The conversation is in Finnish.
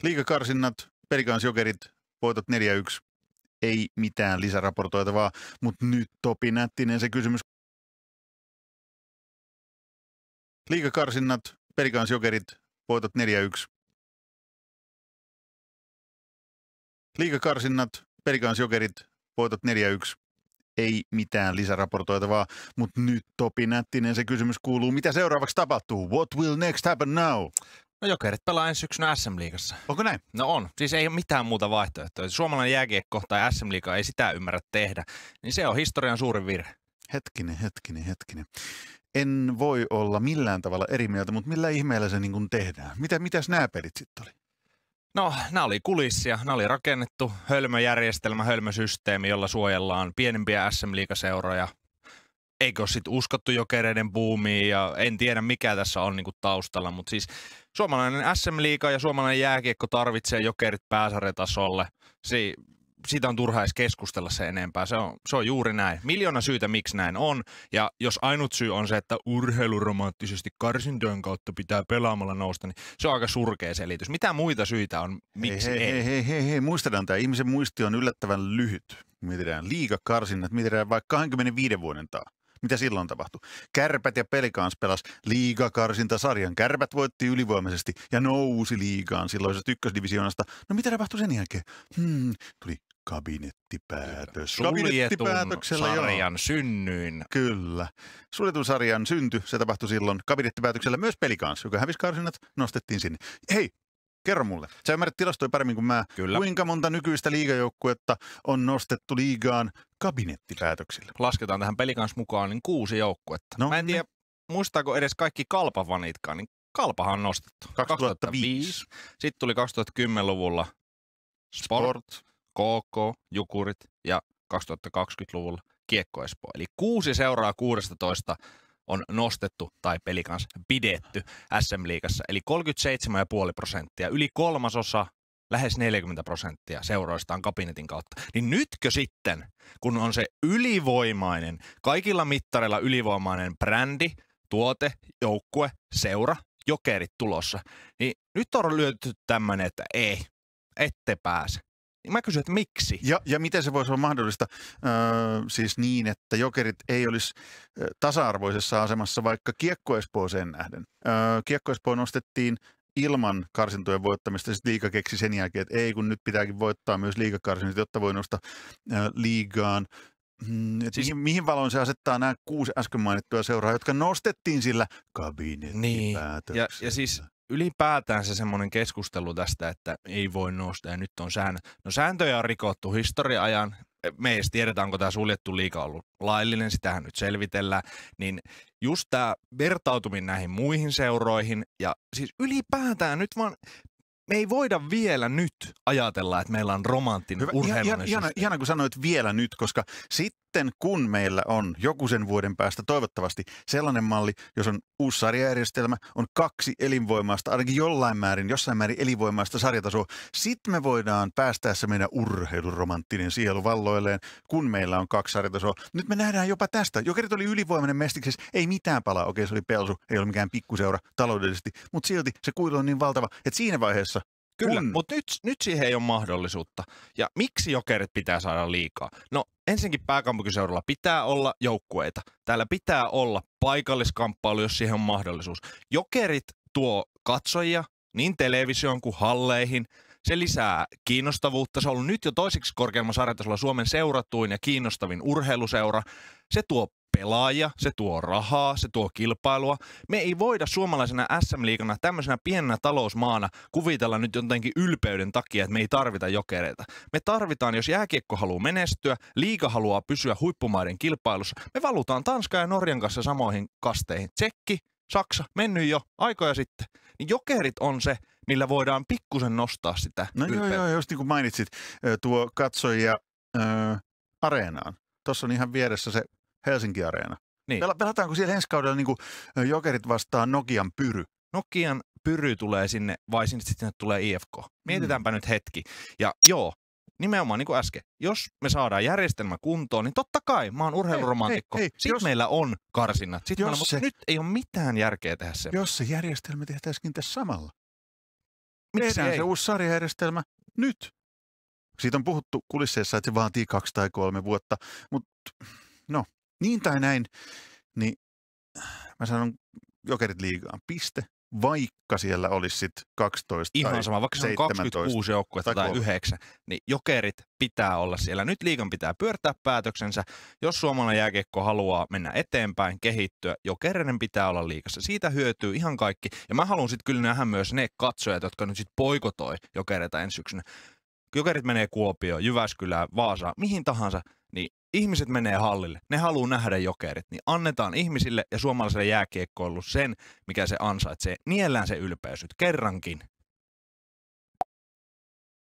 Liigakarsinnat, Pelikans Jokerit, voitot 4-1. Ei mitään lisäraportoitavaa, mutta nyt Topi Nättinen se kysymys. Liigakarsinnat, Pelikans Jokerit, voitot 4-1. Liigakarsinnat, Pelikans Jokerit, voitot 4-1. Ei mitään lisäraportoitavaa, mutta nyt Topi Nättinen se kysymys kuuluu, mitä seuraavaksi tapahtuu? What will next happen now? No Jokerit pelaa ensi syksynä SM-liigassa. Onko näin? No on. Siis ei ole mitään muuta vaihtoehtoa. Suomalainen jääkiekko tai SM-liiga ei sitä ymmärrä tehdä, niin se on historian suurin virhe. Hetkinen. En voi olla millään tavalla eri mieltä, mutta millä ihmeellä se niin kuin tehdään? Mitäs nämä pelit sitten oli? No, nämä oli kulissia. Nämä oli rakennettu hölmöjärjestelmä, hölmösysteemi, jolla suojellaan pienempiä SM-liigaseuroja. Eikö ole sitten uskottu Jokereiden buumiin ja en tiedä mikä tässä on niinku taustalla, mutta siis suomalainen SM-liiga ja suomalainen jääkiekko tarvitsee Jokerit pääsarjatasolle. Siitä on turha edes keskustella se enempää. Se on juuri näin. Miljoona syytä, miksi näin on. Ja jos ainut syy on se, että urheiluromanttisesti karsintojen kautta pitää pelaamalla nousta, niin se on aika surkea selitys. Mitä muita syitä on, miksi ei? Hei, muistetaan tämä. Ihmisen muisti on yllättävän lyhyt. Mietitään liigakarsinnat, mietitään vaikka 25 vuoden taa. Mitä silloin tapahtui? Kärpät ja Pelikans pelas liigakarsintasarjan. Kärpät voitti ylivoimaisesti ja nousi liigaan silloisesta ykkösdivisioonasta. No mitä tapahtui sen jälkeen? Tuli kabinettipäätös. Suljetun sarjan synnyin. Kyllä. Suljetun sarjan synty, se tapahtui silloin kabinettipäätöksellä. Myös Pelikans, joka hävisi karsinnat, nostettiin sinne. Hei, kerro mulle. Sä ymmärrät tilastoja paremmin kuin mä. Kyllä. Kuinka monta nykyistä liigajoukkuetta on nostettu liigaan kabinettipäätöksillä? Lasketaan tähän Pelikans mukaan niin 6 joukkuetta. No, mä en tiedä, muistaako edes kaikki Kalpa-fanitkaan, niin Kalpahan on nostettu. 2005. Sitten tuli 2010-luvulla Sport, KK, Jukurit ja 2020-luvulla Kiekko Espoo. Eli 6 seuraa 16 on nostettu tai Pelikans pidetty SM-liigassa. Eli 37,5%, yli kolmasosa, lähes 40% seuroista on kabinetin kautta. Niin nytkö sitten, kun on se ylivoimainen, kaikilla mittareilla ylivoimainen brändi, tuote, joukkue, seura, Jokerit tulossa, niin nyt on lyöty tämmöinen, että ei, ette pääse. Mä kysyn, että miksi? Ja miten se voisi olla mahdollista siis niin, että Jokerit ei olisi tasa-arvoisessa asemassa vaikka Kiekko Espooseen nähden. Kiekko Espoo nostettiin ilman karsintojen voittamista, sitten liiga keksi sen jälkeen, että ei kun nyt pitääkin voittaa myös liigakarsintoja, jotta voi nostaa liigaan. Siis, mihin valoon se asettaa nämä 6 äsken mainittua seuraa, jotka nostettiin sillä kabinettipäätöksellä? Niin. Ja siis ylipäätään se semmoinen keskustelu tästä, että ei voi nostaa ja nyt on säännöt. No sääntöjä on rikottu historia-ajan. Me ei edes tiedä, onko tämä suljettu liiga ollut laillinen, sitähän nyt selvitellään. Niin just tämä vertautuminen näihin muihin seuroihin ja siis ylipäätään nyt vaan me ei voida vielä nyt ajatella, että meillä on romanttinen urheilullinen systeemi. Ihana, kun sanoit vielä nyt, koska sitten kun meillä on joku sen vuoden päästä toivottavasti sellainen malli, jos on uusi sarjajärjestelmä, on 2 elinvoimaista, ainakin jossain määrin elinvoimaista sarjatasoa, sitten me voidaan päästäessä meidän urheiluromanttinen sielu valloilleen, kun meillä on 2 sarjatasoa. Nyt me nähdään jopa tästä. Jokerit oli ylivoimainen mestiksessä, ei mitään palaa. Okei, se oli Pelsu, ei ole mikään pikkuseura taloudellisesti, mutta silti se kuilu on niin valtava, että siinä vaiheessa kyllä, mutta nyt siihen ei ole mahdollisuutta. Ja miksi Jokerit pitää saada liikaa? No ensinnäkin pääkaupunkiseudulla pitää olla joukkueita. Täällä pitää olla paikalliskamppailu, jos siihen on mahdollisuus. Jokerit tuo katsojia niin televisioon kuin halleihin. Se lisää kiinnostavuutta. Se on ollut nyt jo toiseksi korkeammalla sarjatasolla Suomen seuratuin ja kiinnostavin urheiluseura. Se tuo pelaajia, se tuo rahaa, se tuo kilpailua. Me ei voida suomalaisena SM-liigana tämmöisenä pienenä talousmaana kuvitella nyt jotenkin ylpeyden takia, että me ei tarvita Jokereita. Me tarvitaan, jos jääkiekko haluaa menestyä, liiga haluaa pysyä huippumaiden kilpailussa. Me valutaan Tanskan ja Norjan kanssa samoihin kasteihin. Tsekki, Saksa, mennyt jo aikoja sitten. Niin Jokerit on se, millä voidaan pikkusen nostaa sitä ylpeyttä. Joo, just niin kuin mainitsit, tuo katsojia areenaan. Tuossa on ihan vieressä se Helsinki-areena. Niin. Pelataanko siellä ensi kaudella niin kuin Jokerit vastaan Nokian Pyry? Nokian Pyry tulee sinne, vai sinne tulee IFK. Mietitäänpä nyt hetki. Ja joo, nimenomaan niin kuin äsken, jos me saadaan järjestelmä kuntoon, niin totta kai mä oon urheiluromantikko. Sitten meillä on karsinnat. Mutta nyt ei ole mitään järkeä tehdä se. Jos se järjestelmä tehtäisikin tässä samalla. Tehdään ei? se uusi sarjajärjestelmä nyt. Siitä on puhuttu kulisseissa, että se vaatii 2 tai 3 vuotta, mutta no, niin tai näin, niin mä sanon Jokerit liigaan piste, vaikka siellä olisi sitten 12 Ihan tai sama, vaikka se on 17 26 joukkuetta tai 9, niin Jokerit pitää olla siellä. Nyt liigan pitää pyörtää päätöksensä. Jos suomalainen jääkiekko haluaa mennä eteenpäin, kehittyä, Jokereiden pitää olla liigassa. Siitä hyötyy ihan kaikki. Ja mä haluan sitten kyllä nähdä myös ne katsojat, jotka nyt sitten boikotoi Jokereita ensi syksynä. Jokerit menee Kuopioon, Jyväskylään, Vaasaan, mihin tahansa, niin ihmiset menee hallille. Ne haluaa nähdä Jokerit. Niin annetaan ihmisille ja suomalaiselle jääkiekkoilulle sen, mikä se ansaitsee. Niellään se ylpeys nyt kerrankin.